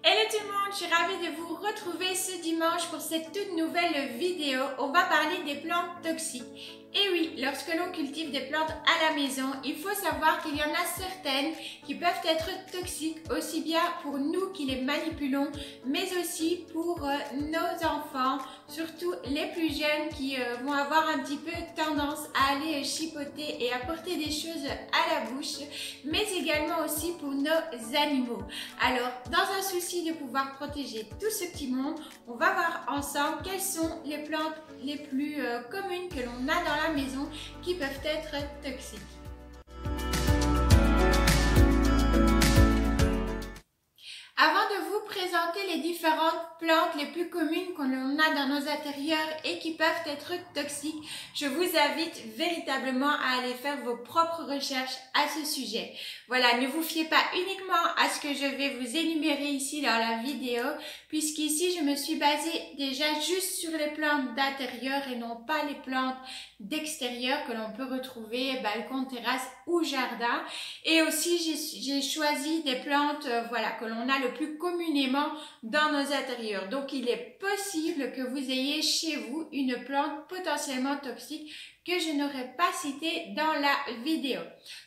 Hello tout le monde, je suis ravie de vous retrouver ce dimanche pour cette toute nouvelle vidéo. On va parler des plantes toxiques. Et oui, lorsque l'on cultive des plantes à la maison, il faut savoir qu'il y en a certaines qui peuvent être toxiques, aussi bien pour nous qui les manipulons, mais aussi pour nos enfants, surtout les plus jeunes qui vont avoir un petit peu tendance à aller chipoter et apporter des choses à la bouche, mais également aussi pour nos animaux. Alors, dans un souci de pouvoir protéger tout ce petit monde, on va voir ensemble quelles sont les plantes les plus communes que l'on a dans la maison qui peuvent être toxiques. Avant de vous présenter les différentes plantes les plus communes que l'on a dans nos intérieurs et qui peuvent être toxiques, je vous invite véritablement à aller faire vos propres recherches à ce sujet. Voilà, ne vous fiez pas uniquement à ce que je vais vous énumérer ici dans la vidéo, puisqu'ici je me suis basée déjà juste sur les plantes d'intérieur et non pas les plantes d'extérieur que l'on peut retrouver balcon, terrasse ou jardin. Et aussi j'ai choisi des plantes voilà, que l'on a le plus communément dans nos intérieurs. Donc il est possible que vous ayez chez vous une plante potentiellement toxique que je n'aurais pas citée dans la vidéo.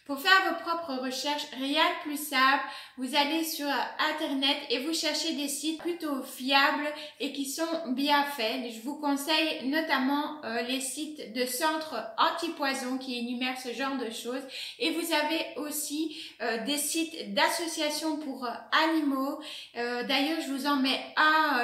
Pour faire vos propres recherches, rien de plus simple, vous allez sur internet et vous cherchez des sites plutôt fiables et qui sont bien faits. Je vous conseille notamment les sites de centres anti-poison qui énumèrent ce genre de choses. Et vous avez aussi des sites d'associations pour animaux. D'ailleurs, je vous en mets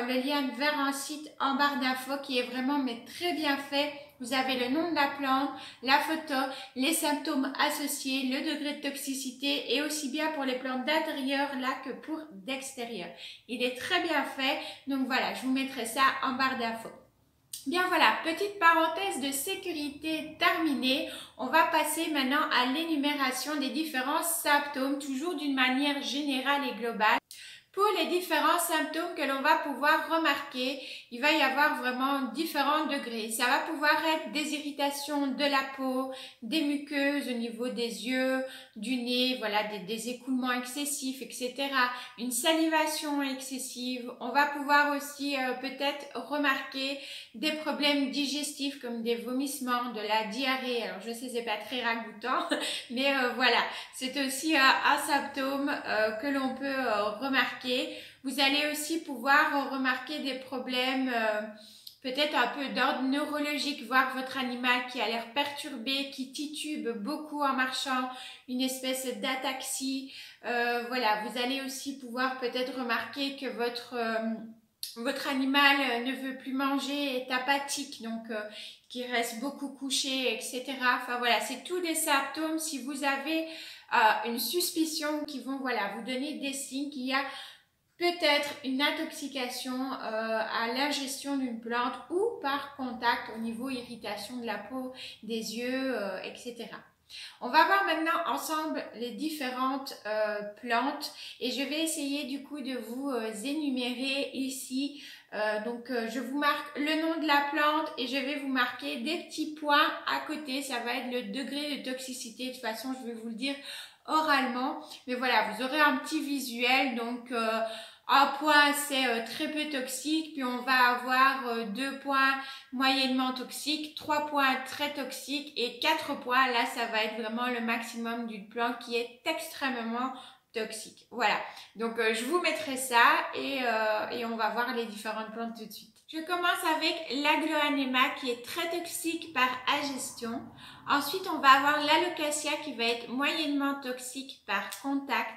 le lien vers un site en barre d'infos qui est vraiment très bien fait. Vous avez le nom de la plante, la photo, les symptômes associés, le degré de toxicité et aussi bien pour les plantes d'intérieur là que pour d'extérieur. Il est très bien fait, donc voilà, je vous mettrai ça en barre d'infos. Bien voilà, petite parenthèse de sécurité terminée. On va passer maintenant à l'énumération des différents symptômes, toujours d'une manière générale et globale. Pour les différents symptômes que l'on va pouvoir remarquer, il va y avoir vraiment différents degrés. Ça va pouvoir être des irritations de la peau, des muqueuses au niveau des yeux, du nez, voilà, des écoulements excessifs, etc. Une salivation excessive. On va pouvoir aussi peut-être remarquer des problèmes digestifs comme des vomissements, de la diarrhée. Alors je sais, c'est pas très ragoûtant, mais voilà, c'est aussi un symptôme que l'on peut remarquer. Vous allez aussi pouvoir remarquer des problèmes peut-être un peu d'ordre neurologique, voir votre animal qui a l'air perturbé, qui titube beaucoup en marchant, une espèce d'ataxie. Voilà, vous allez aussi pouvoir peut-être remarquer que votre animal ne veut plus manger, est apathique, donc qui reste beaucoup couché, etc. Enfin voilà, c'est tous des symptômes. Si vous avez une suspicion qui vont voilà, vous donner des signes qu'il y a peut-être une intoxication à l'ingestion d'une plante ou par contact au niveau irritation de la peau, des yeux, etc. On va voir maintenant ensemble les différentes plantes et je vais essayer du coup de vous énumérer ici. Je vous marque le nom de la plante et je vais vous marquer des petits points à côté. Ça va être le degré de toxicité. De toute façon, je vais vous le dire oralement. Mais voilà, vous aurez un petit visuel. Donc, un point, c'est très peu toxique. Puis, on va avoir 2 points moyennement toxiques, 3 points très toxiques et 4 points. Là, ça va être vraiment le maximum d'une plante qui est extrêmement toxique. Voilà, donc je vous mettrai ça et on va voir les différentes plantes tout de suite. Je commence avec l'aglaonema qui est très toxique par ingestion. Ensuite, on va avoir l'alocasia qui va être moyennement toxique par contact.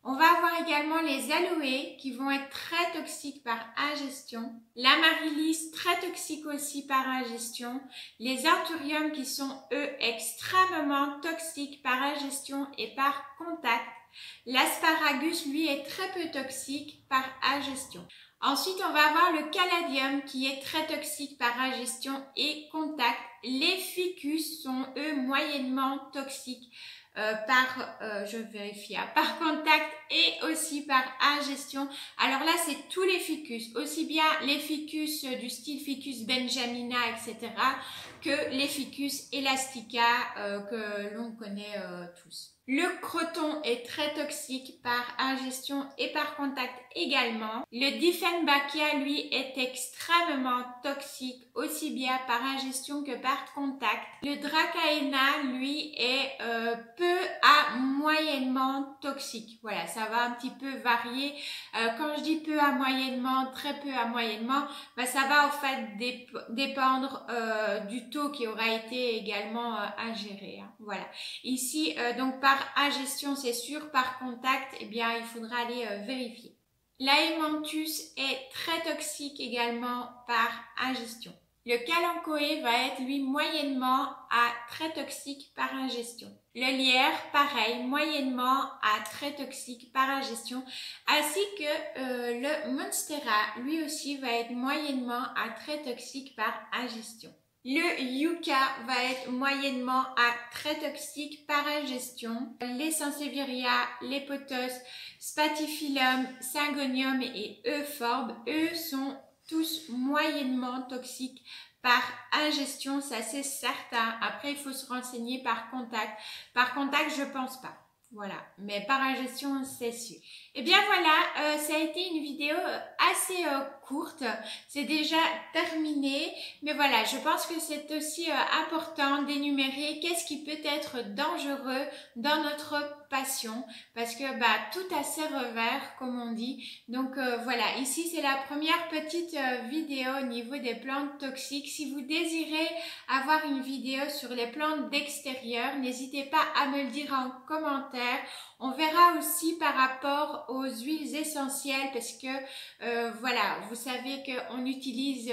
On va avoir également les aloés qui vont être très toxiques par ingestion. L'amaryllis très toxique aussi par ingestion. Les anthuriums qui sont eux extrêmement toxiques par ingestion et par contact. L'asparagus lui est très peu toxique par ingestion. Ensuite, on va avoir le caladium qui est très toxique par ingestion et contact. Les ficus sont eux moyennement toxiques par contact et aussi par ingestion. Alors là, c'est tous les ficus, aussi bien les ficus du style ficus benjamina, etc., que les ficus elastica que l'on connaît tous. Le croton est très toxique par ingestion et par contact également. Le Dieffenbachia, lui, est extrêmement toxique, aussi bien par ingestion que par contact. Le Dracaena, lui, est peu à moyennement toxique. Voilà, ça va un petit peu varier. Quand je dis peu à moyennement, très peu à moyennement, ben, ça va en fait dépendre du taux qui aura été également ingéré. Hein. Voilà. Ici, donc par ingestion, c'est sûr. Par contact, eh bien, il faudra aller vérifier. L'Haemanthus est très toxique également par ingestion. Le Kalanchoé va être, lui, moyennement à très toxique par ingestion. Le lierre, pareil, moyennement à très toxique par ingestion. Ainsi que le Monstera, lui aussi, va être moyennement à très toxique par ingestion. Le yucca va être moyennement à très toxique par ingestion. Les sansevieria, les pothos, spathiphyllum, syngonium et euphorbes, eux sont tous moyennement toxiques par ingestion, ça c'est certain. Après, il faut se renseigner par contact. Par contact, je pense pas. Voilà, mais par ingestion, c'est sûr. Et bien voilà, ça a été une vidéo assez courte. C'est déjà terminé. Mais voilà, je pense que c'est aussi important d'énumérer qu'est-ce qui peut être dangereux dans notre passion. Parce que tout a ses revers, comme on dit. Donc voilà, ici c'est la première petite vidéo au niveau des plantes toxiques. Si vous désirez avoir une vidéo sur les plantes d'extérieur, n'hésitez pas à me le dire en commentaire. On verra aussi par rapport aux huiles essentielles parce que voilà, vous savez qu'on utilise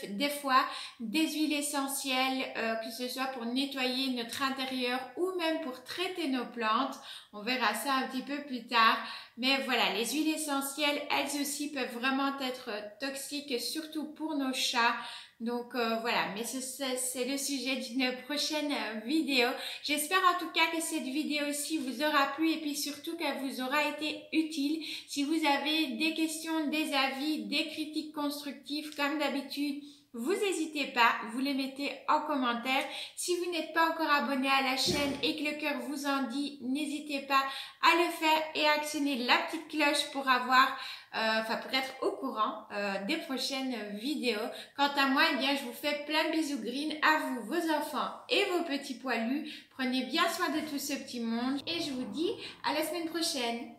des fois des huiles essentielles, que ce soit pour nettoyer notre intérieur ou même pour traiter nos plantes. On verra ça un petit peu plus tard. Mais voilà, les huiles essentielles, elles aussi peuvent vraiment être toxiques, surtout pour nos chats. Donc voilà, mais c'est le sujet d'une prochaine vidéo. J'espère en tout cas que cette vidéo-ci vous aura plu et puis surtout qu'elle vous aura été utile. Si vous avez des questions, des avis, des critiques constructives, comme d'habitude, vous n'hésitez pas, vous les mettez en commentaire. Si vous n'êtes pas encore abonné à la chaîne et que le cœur vous en dit, n'hésitez pas à le faire et à actionner la petite cloche pour avoir, pour être au courant des prochaines vidéos. Quant à moi, eh bien, je vous fais plein de bisous green à vous, vos enfants et vos petits poilus. Prenez bien soin de tout ce petit monde et je vous dis à la semaine prochaine.